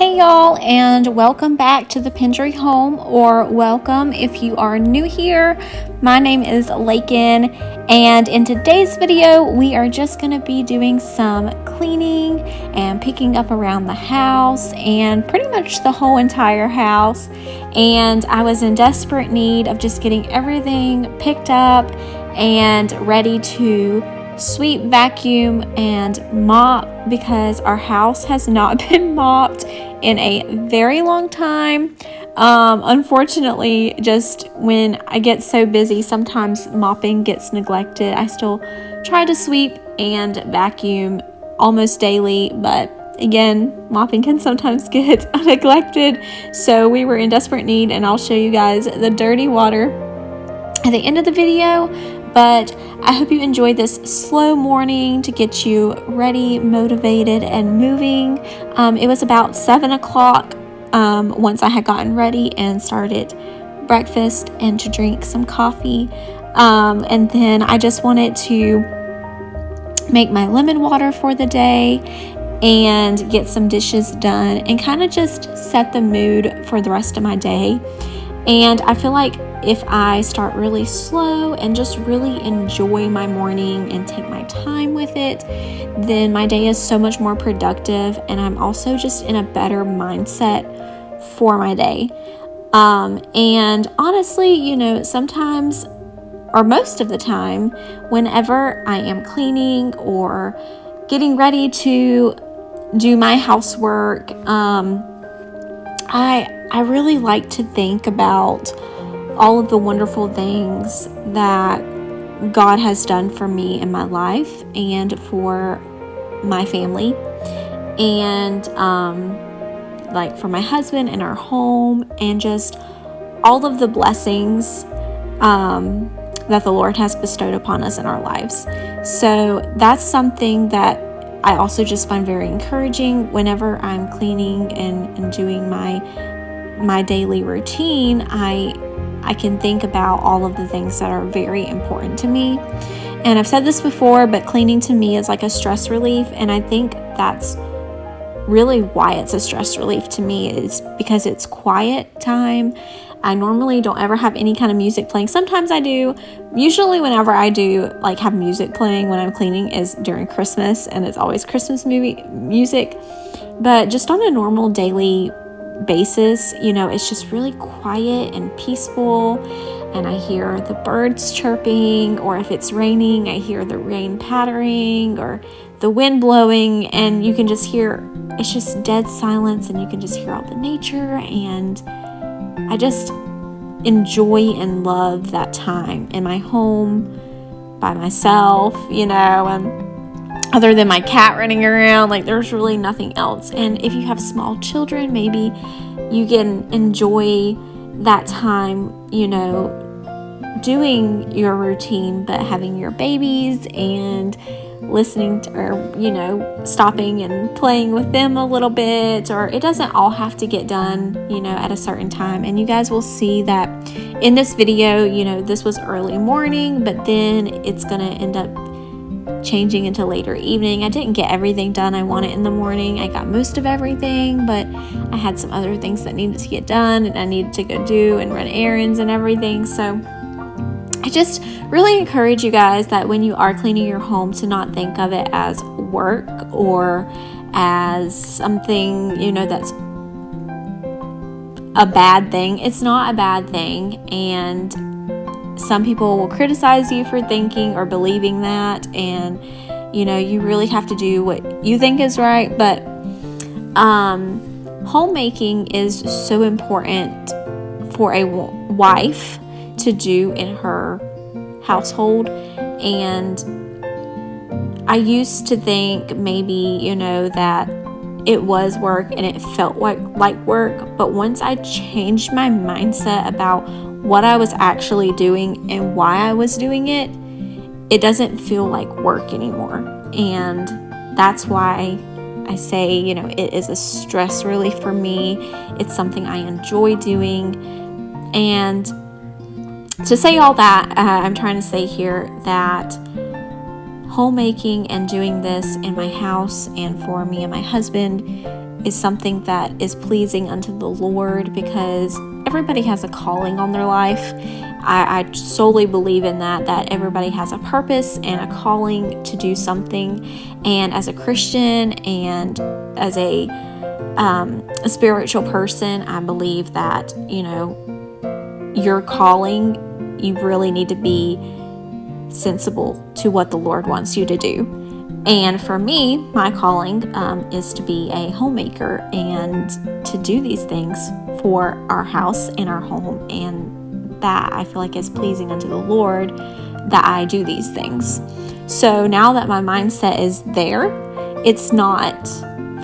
Hey y'all, and welcome back to the Pendry Home, or welcome if you are new here. My name is Lakin, and in today's video we are just going to be doing some cleaning and picking up around the house and pretty much the whole entire house. And I was in desperate need of just getting everything picked up and ready to sweep, vacuum, and mop because our house has not been mopped in a very long time. Unfortunately, just when I get so busy, sometimes mopping gets neglected. I still try to sweep and vacuum almost daily, but again, mopping can sometimes get neglected. So we were in desperate need, and I'll show you guys the dirty water at the end of the video. But I hope you enjoyed this slow morning to get you ready, motivated, and moving. It was about 7 o'clock once I had gotten ready and started breakfast and to drink some coffee. And then I just wanted to make my lemon water for the day and get some dishes done and kind of just set the mood for the rest of my day. And I feel like if I start really slow and just really enjoy my morning and take my time with it, then my day is so much more productive, and I'm also just in a better mindset for my day. And honestly, sometimes, or most of the time, whenever I am cleaning or getting ready to do my housework, I really like to think about all of the wonderful things that God has done for me in my life and for my family, and like for my husband and our home, and just all of the blessings that the Lord has bestowed upon us in our lives. So that's something that I also just find very encouraging whenever I'm cleaning and doing my daily routine. I can think about all of the things that are very important to me. And I've said this before, but cleaning to me is like a stress relief. And I think that's really why it's a stress relief to me, is because it's quiet time. I normally don't ever have any kind of music playing. Sometimes I do. Usually whenever I do have music playing when I'm cleaning is during Christmas, and it's always Christmas movie music. But just on a normal daily basis, it's just really quiet and peaceful, and I hear the birds chirping, or if it's raining, I hear the rain pattering or the wind blowing, and you can just hear, it's just dead silence, and you can just hear all the nature, and I just enjoy and love that time in my home by myself, and other than my cat running around, there's really nothing else. And if you have small children, maybe you can enjoy that time, doing your routine, but having your babies and listening to, or, stopping and playing with them a little bit, or it doesn't all have to get done, at a certain time. And you guys will see that in this video, this was early morning, but then it's going to end up changing into later evening. I didn't get everything done I wanted in the morning. I got most of everything, but I had some other things that needed to get done, and I needed to go do and run errands and everything. So I just really encourage you guys that when you are cleaning your home, to not think of it as work or as something, that's a bad thing. It's not a bad thing, and some people will criticize you for thinking or believing that, and you really have to do what you think is right. But homemaking is so important for a wife to do in her household. And I used to think maybe that it was work and it felt like work, but once I changed my mindset about what I was actually doing and why I was doing it, it doesn't feel like work anymore. And that's why I say, it is a stress relief for me. It's something I enjoy doing. And to say all that, I'm trying to say here that homemaking and doing this in my house and for me and my husband is something that is pleasing unto the Lord, because everybody has a calling on their life. I solely believe in that everybody has a purpose and a calling to do something. And as a Christian and as a spiritual person, I believe that, your calling, you really need to be sensible to what the Lord wants you to do. And for me, my calling is to be a homemaker and to do these things for our house and our home. And that I feel like is pleasing unto the Lord, that I do these things. So now that my mindset is there, it's not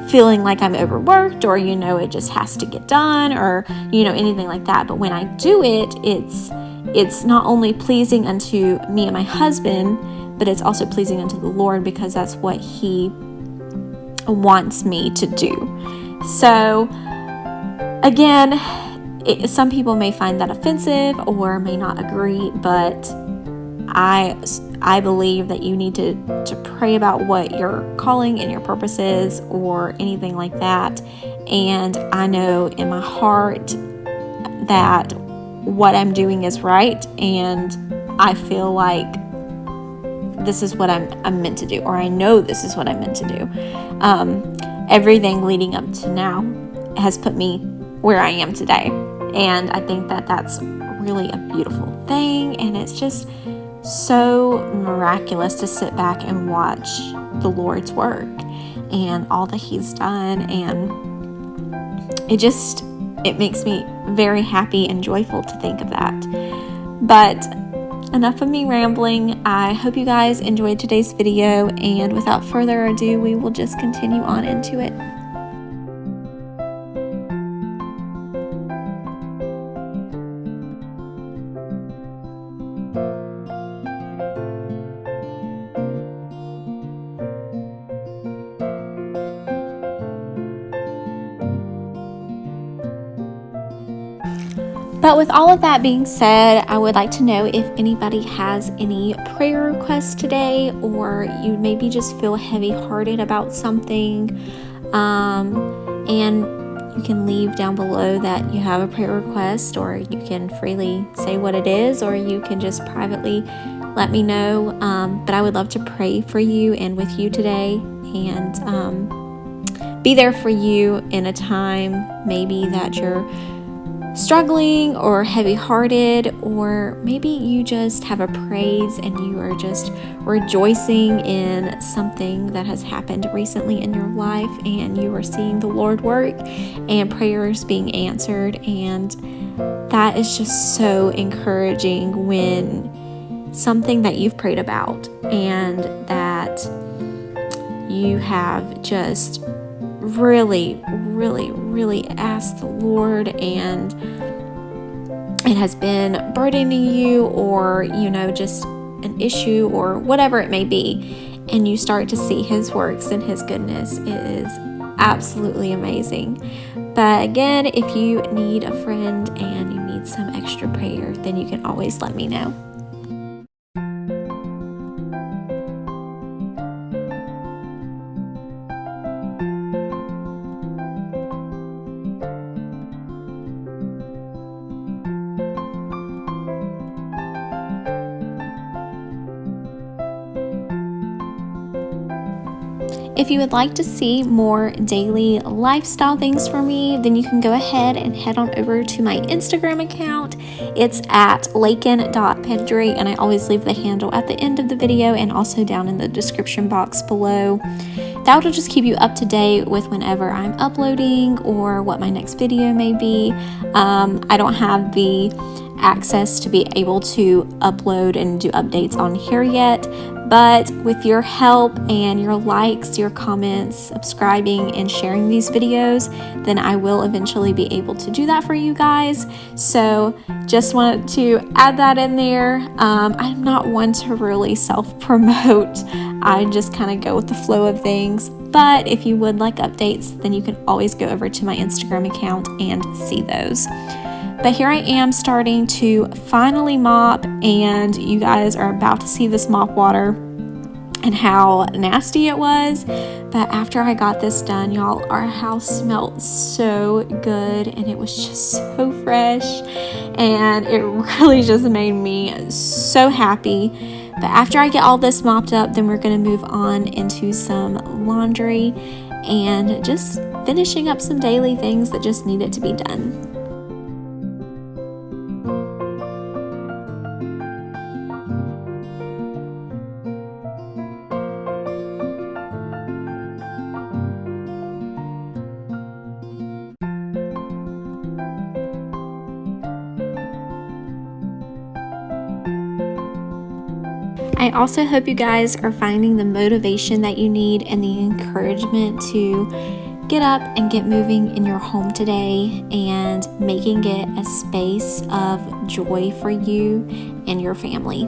feeling like I'm overworked or, it just has to get done or, anything like that. But when I do it, it's not only pleasing unto me and my husband, but it's also pleasing unto the Lord, because that's what He wants me to do. So again, some people may find that offensive or may not agree, but I believe that you need to pray about what your calling and your purpose is, or anything like that. And I know in my heart that what I'm doing is right, and I feel like this is what I'm meant to do, or I know this is what I'm meant to do. Everything leading up to now has put me where I am today. And I think that that's really a beautiful thing. And it's just so miraculous to sit back and watch the Lord's work and all that He's done. And it makes me very happy and joyful to think of that. But enough of me rambling. I hope you guys enjoyed today's video. And without further ado, we will just continue on into it. But with all of that being said, I would like to know if anybody has any prayer requests today, or you maybe just feel heavy-hearted about something, and you can leave down below that you have a prayer request, or you can freely say what it is, or you can just privately let me know. But I would love to pray for you and with you today, and be there for you in a time maybe that you're struggling or heavy-hearted, or maybe you just have a praise and you are just rejoicing in something that has happened recently in your life, and you are seeing the Lord work and prayers being answered. And that is just so encouraging when something that you've prayed about and that you have just really ask the Lord, and it has been burdening you, or just an issue or whatever it may be, and you start to see His works and His goodness. It is absolutely amazing. But again, if you need a friend and you need some extra prayer, then you can always let me know. If you would like to see more daily lifestyle things from me, then you can go ahead and head on over to my Instagram account. It's at laken.pendry, and I always leave the handle at the end of the video and also down in the description box below. That will just keep you up to date with whenever I'm uploading or what my next video may be. I don't have the access to be able to upload and do updates on here yet, but with your help and your likes, your comments, subscribing, and sharing these videos, then I will eventually be able to do that for you guys. So just wanted to add that in there. I'm not one to really self-promote. I just kind of go with the flow of things. But if you would like updates, then you can always go over to my Instagram account and see those. But here I am starting to finally mop, and you guys are about to see this mop water. and how nasty it was. But after I got this done, y'all, our house smelled so good and it was just so fresh, and it really just made me so happy. But after I get all this mopped up, then we're going to move on into some laundry and just finishing up some daily things that just needed to be done. I also hope you guys are finding the motivation that you need and the encouragement to get up and get moving in your home today and making it a space of joy for you and your family.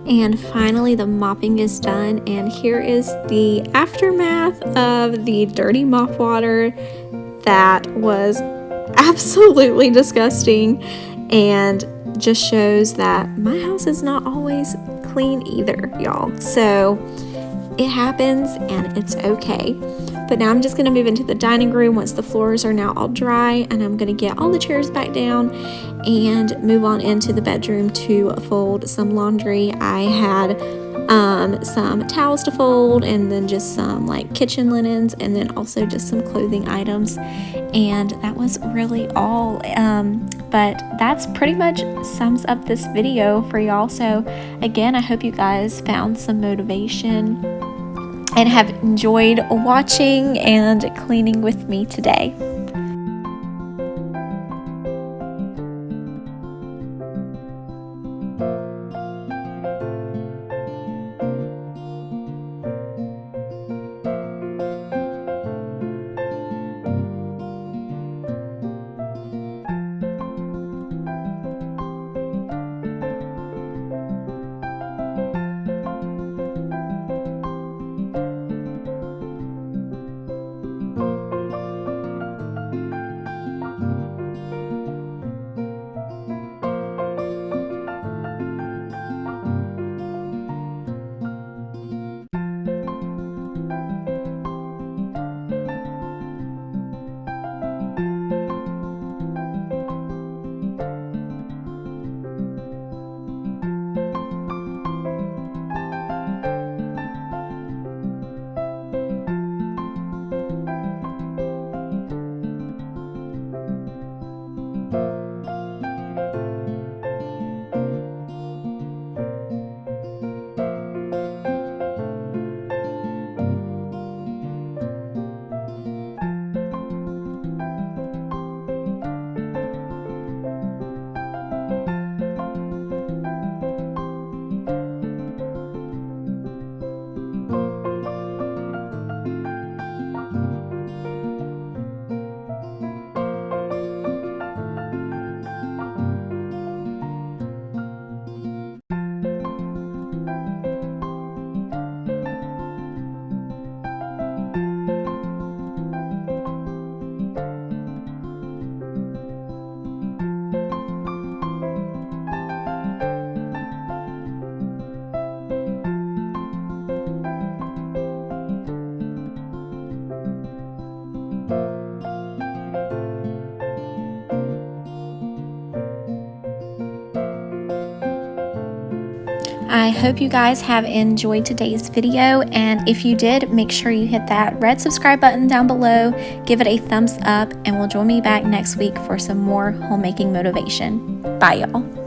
And finally, the mopping is done, and here is the aftermath of the dirty mop water. That was absolutely disgusting and just shows that my house is not always clean either, y'all. So it happens and it's okay. But now I'm just going to move into the dining room once the floors are now all dry, and I'm going to get all the chairs back down and move on into the bedroom to fold some laundry. I had some towels to fold, and then just some like kitchen linens, and then also just some clothing items, and that was really all. But that's pretty much sums up this video for y'all. So again, I hope you guys found some motivation and have enjoyed watching and cleaning with me today. I hope you guys have enjoyed today's video, and if you did, make sure you hit that red subscribe button down below, give it a thumbs up, and we'll join me back next week for some more homemaking motivation. Bye, y'all.